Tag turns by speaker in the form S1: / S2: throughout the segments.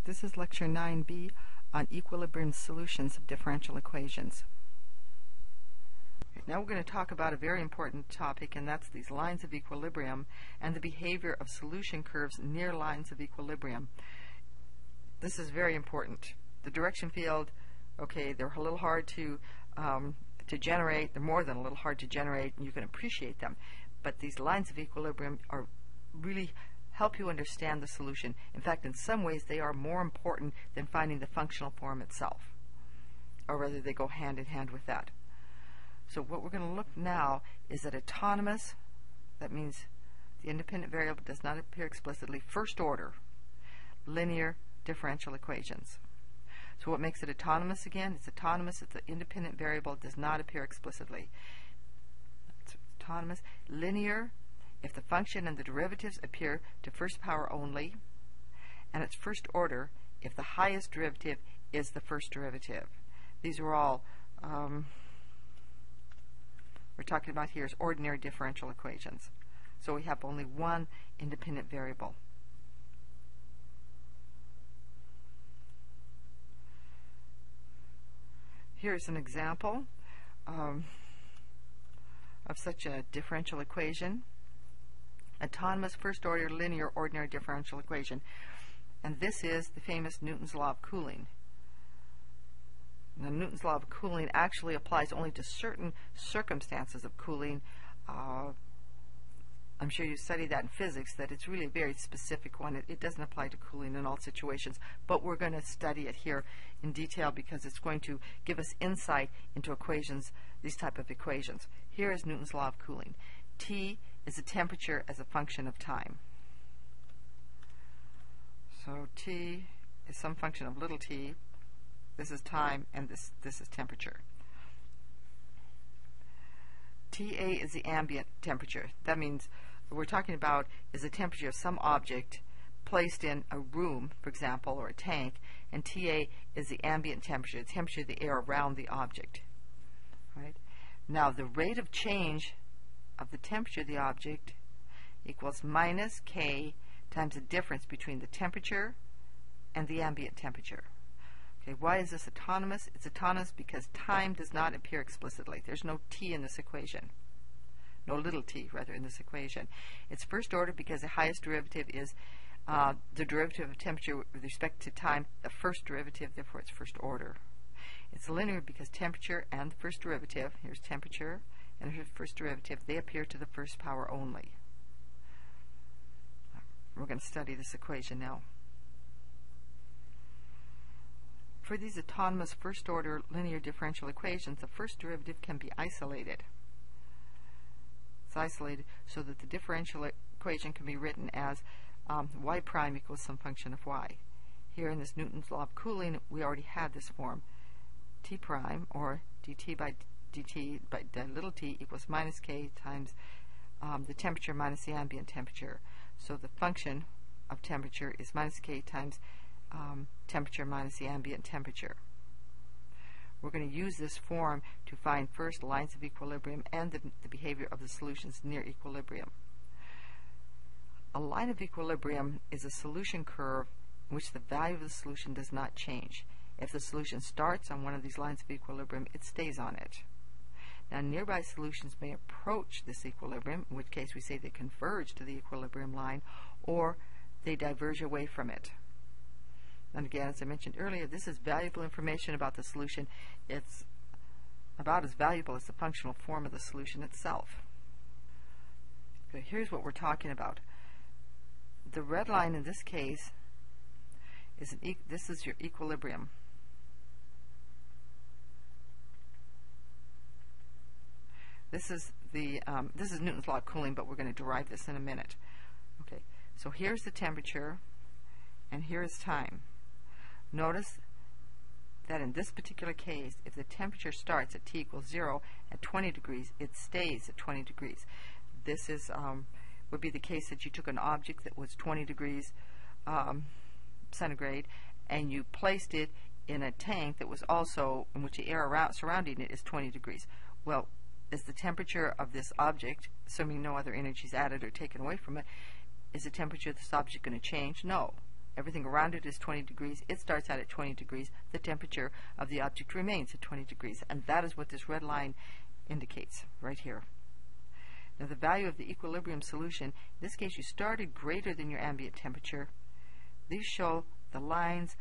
S1: This is Lecture 9B on equilibrium solutions of differential equations. Now we're going to talk about a very important topic, and that's these lines of equilibrium and the behavior of solution curves near lines of equilibrium. This is very important. The direction field, okay, they're a little hard to generate. They're more than a little hard to generate, and you can appreciate them. But these lines of equilibrium are really help you understand the solution. In fact, in some ways, they are more important than finding the functional form itself, or rather, they go hand in hand with that. So what we're going to look now is at autonomous, that means the independent variable does not appear explicitly, first order, linear differential equations. So what makes it autonomous again? It's autonomous if the independent variable does not appear explicitly. It's autonomous. Linear if the function and the derivatives appear to first power only, and it's first order if the highest derivative is the first derivative. These are all we're talking about here is ordinary differential equations. So we have only one independent variable. Here's an example of such a differential equation. Autonomous first order linear ordinary differential equation. And this is the famous Newton's law of cooling. Now, Newton's law of cooling actually applies only to certain circumstances of cooling. I'm sure you studied that in physics, that it's really a very specific one. It doesn't apply to cooling in all situations, but we're going to study it here in detail because it's going to give us insight into equations, these type of equations. Here is Newton's law of cooling. T is the temperature as a function of time. So T is some function of little t. This is time, and this is temperature. TA is the ambient temperature. That means what we're talking about is the temperature of some object placed in a room, for example, or a tank, and TA is the ambient temperature, the temperature of the air around the object. Right? Now, the rate of change of the temperature of the object equals minus K times the difference between the temperature and the ambient temperature. Okay, why is this autonomous? It's autonomous because time does not appear explicitly. There's no t in this equation. No little t, rather, in this equation. It's first order because the highest derivative is the derivative of temperature with respect to time, the first derivative, therefore it's first order. It's linear because temperature and the first derivative, here's temperature, and here's first derivative, they appear to the first power only. We're going to study this equation now. For these autonomous first-order linear differential equations, the first derivative can be isolated. It's isolated so that the differential equation can be written as y prime equals some function of y. Here in this Newton's law of cooling, we already had this form. T prime, or dt by little t equals minus k times the temperature minus the ambient temperature. So the function of temperature is minus k times temperature minus the ambient temperature. We're going to use this form to find first lines of equilibrium and the behavior of the solutions near equilibrium. A line of equilibrium is a solution curve in which the value of the solution does not change. If the solution starts on one of these lines of equilibrium, it stays on it. Now, nearby solutions may approach this equilibrium, in which case we say they converge to the equilibrium line, or they diverge away from it. And again, as I mentioned earlier, this is valuable information about the solution. It's about as valuable as the functional form of the solution itself. Okay, here's what we're talking about. The red line in this case is this is your equilibrium. This is Newton's law of cooling, but we're going to derive this in a minute. Okay, so here's the temperature, and here is time. Notice that in this particular case, if the temperature starts at t equals 0 at 20 degrees, it stays at 20 degrees. This is would be the case that you took an object that was 20 degrees centigrade, and you placed it in a tank that was also, in which the air surrounding it is 20 degrees. Well, is the temperature of this object, assuming no other energy is added or taken away from it, is the temperature of this object going to change? No. everything around it is 20 degrees, it starts out at 20 degrees, the temperature of the object remains at 20 degrees, and that is what this red line indicates right here. Now the value of the equilibrium solution, in this case you started greater than your ambient temperature. These show the lines,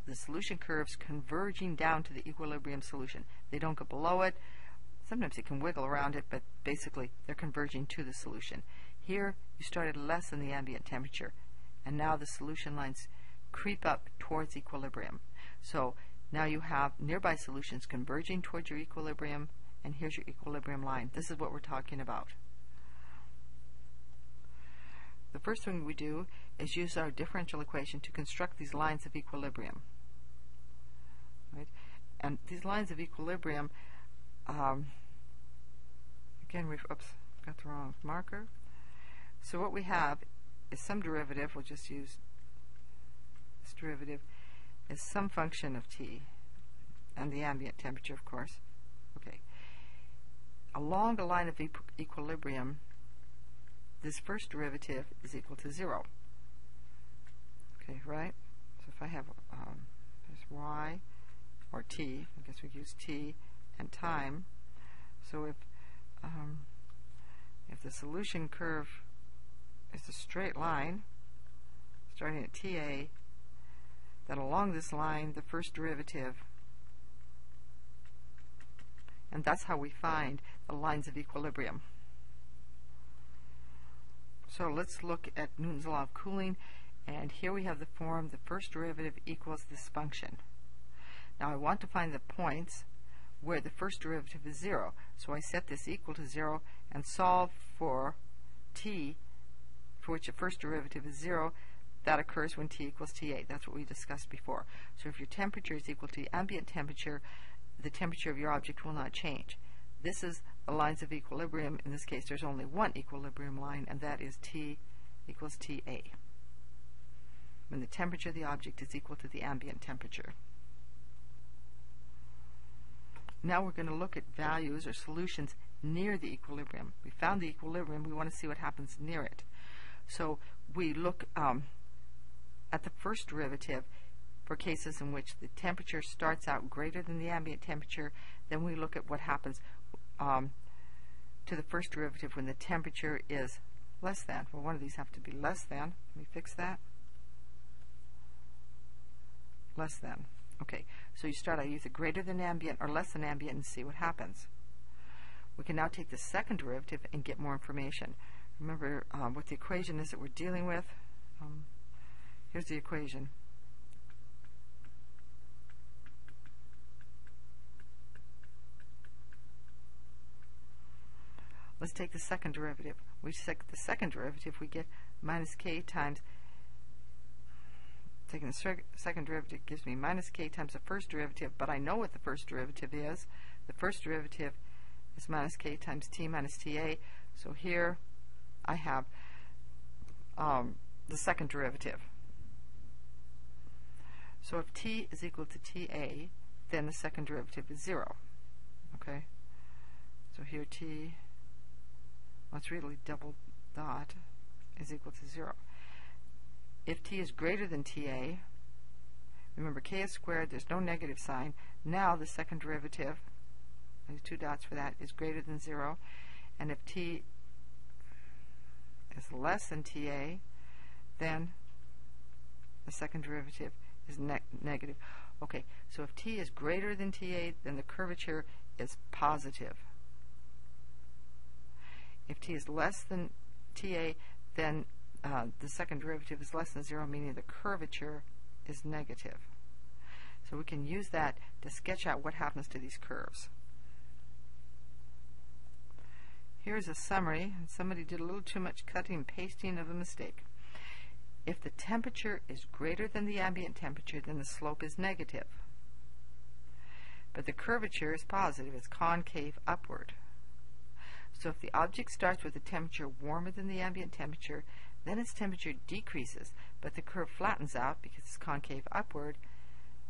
S1: the solution curves converging down to the equilibrium solution. They don't go below it. Sometimes it can wiggle around it, but basically they're converging to the solution. Here you started less than the ambient temperature, and now the solution lines creep up towards equilibrium. So now you have nearby solutions converging towards your equilibrium, and here's your equilibrium line. This is what we're talking about. The first thing we do is use our differential equation to construct these lines of equilibrium. Right? And these lines of equilibrium, again, oops, got the wrong marker. So what we have is some derivative, we'll just use this derivative, is some function of t, and the ambient temperature, of course. Okay. Along the line of equilibrium, this first derivative is equal to 0. Okay, right? So if I have there's y, or t, I guess we use t, and time. So if the solution curve is a straight line starting at ta, then along this line the first derivative, and that's how we find the lines of equilibrium. So let's look at Newton's law of cooling, and here we have the form the first derivative equals this function. Now I want to find the points where the first derivative is 0, so I set this equal to 0 and solve for t, for which the first derivative is 0. That occurs when t equals ta. That's what we discussed before. So if your temperature is equal to the ambient temperature, the temperature of your object will not change. This is the lines of equilibrium. In this case, there's only one equilibrium line, and that is t equals ta, when the temperature of the object is equal to the ambient temperature. Now we're going to look at values or solutions near the equilibrium. We found the equilibrium. We want to see what happens near it. So we look at the first derivative for cases in which the temperature starts out greater than the ambient temperature. Then we look at what happens to the first derivative when the temperature is less than. Well, one of these have to be less than. Let me fix that. Less than. Okay, so you start out either greater than ambient or less than ambient and see what happens. We can now take the second derivative and get more information. Remember what the equation is that we're dealing with. Here's the equation. Let's take the second derivative. We take the second derivative, we get minus k times, taking the second derivative gives me minus k times the first derivative, but I know what the first derivative is. The first derivative is minus k times t minus ta, so here I have the second derivative. So if t is equal to ta, then the second derivative is 0. Okay? So here t, well, it's really double dot, is equal to 0. If t is greater than ta, remember k is squared, there's no negative sign. Now the second derivative, there's two dots for that, is greater than 0. And if t is less than ta, then the second derivative is negative. Okay, so if t is greater than ta, then the curvature is positive. If t is less than ta, then the second derivative is less than 0, meaning the curvature is negative. So we can use that to sketch out what happens to these curves. Here's a summary. Somebody did a little too much cutting and pasting of a mistake. If the temperature is greater than the ambient temperature, then the slope is negative. But the curvature is positive. It's concave upward. So if the object starts with a temperature warmer than the ambient temperature, then its temperature decreases, but the curve flattens out because it's concave upward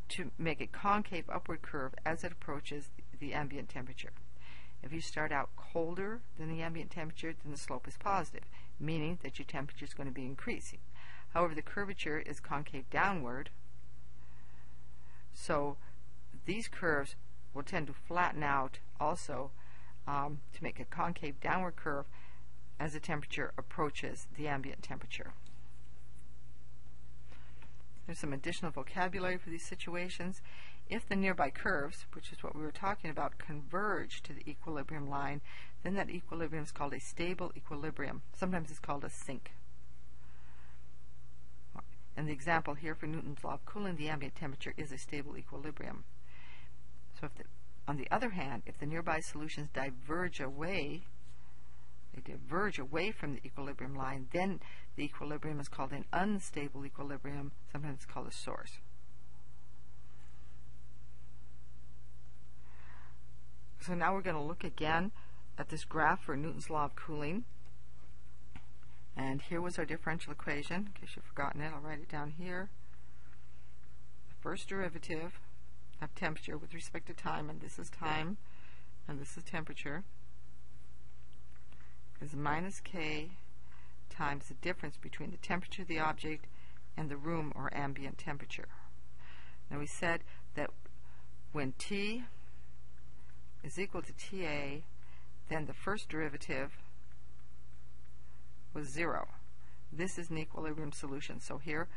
S1: to make a concave upward curve as it approaches the ambient temperature. If you start out colder than the ambient temperature, then the slope is positive, meaning that your temperature is going to be increasing. However, the curvature is concave downward, so these curves will tend to flatten out also to make a concave downward curve as the temperature approaches the ambient temperature. There's some additional vocabulary for these situations. If the nearby curves, which is what we were talking about, converge to the equilibrium line, then that equilibrium is called a stable equilibrium. Sometimes it's called a sink. And the example here for Newton's law of cooling, the ambient temperature is a stable equilibrium. So on the other hand, if the nearby solutions diverge away from the equilibrium line, then the equilibrium is called an unstable equilibrium. Sometimes it's called a source. So now we're going to look again at this graph for Newton's law of cooling. And here was our differential equation. In case you've forgotten it, I'll write it down here. The first derivative of temperature with respect to time, and this is time, and this is temperature, is minus K times the difference between the temperature of the object and the room or ambient temperature. Now we said that when T is equal to TA, then the first derivative was 0. This is an equilibrium solution. So here,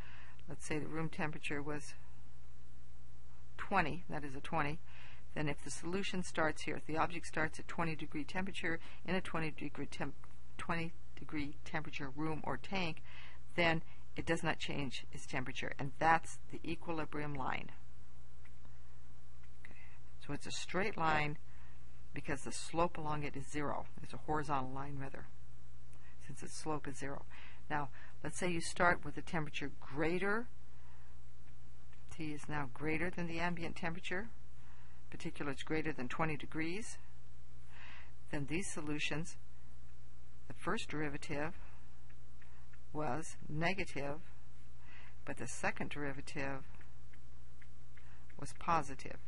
S1: let's say the room temperature was 20, that is a 20. Then if the solution starts here, if the object starts at 20 degree temperature in a 20 degree temperature room or tank, then it does not change its temperature, and that's the equilibrium line. Okay. So it's a straight line because the slope along it is 0. It's a horizontal line rather, since its slope is 0. Now, let's say you start with a temperature greater. T is now greater than the ambient temperature. In particular, it's greater than 20 degrees. Then these solutions, the first derivative was negative, but the second derivative was positive.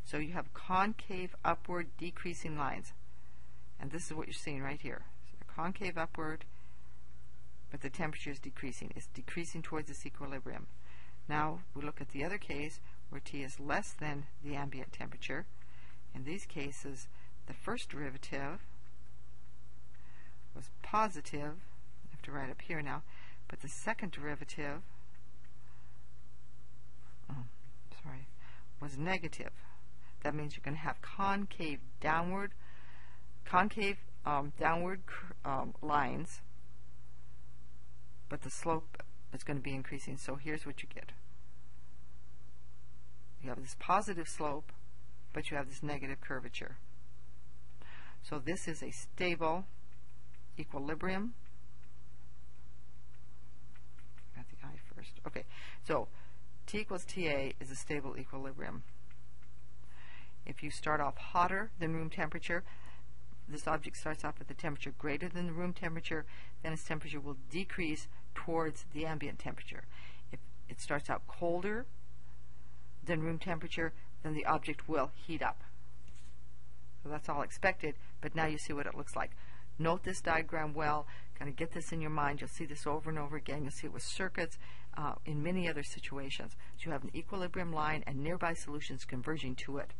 S1: So you have concave upward decreasing lines. And this is what you're seeing right here. So the concave upward, but the temperature is decreasing. It's decreasing towards this equilibrium. Now we look at the other case where T is less than the ambient temperature. In these cases, the first derivative was positive. I have to write up here now. But the second derivative was negative. That means you're going to have concave downward lines, but the slope is going to be increasing. So here's what you get. You have this positive slope, but you have this negative curvature. So this is a stable equilibrium. Got the I first. Okay, so T equals TA is a stable equilibrium. If you start off hotter than room temperature, this object starts off at the temperature greater than the room temperature, then its temperature will decrease towards the ambient temperature. If it starts out colder than room temperature, then the object will heat up. So that's all expected, but now you see what it looks like. Note this diagram well, kind of get this in your mind. You'll see this over and over again. You'll see it with circuits in many other situations. So you have an equilibrium line and nearby solutions converging to it.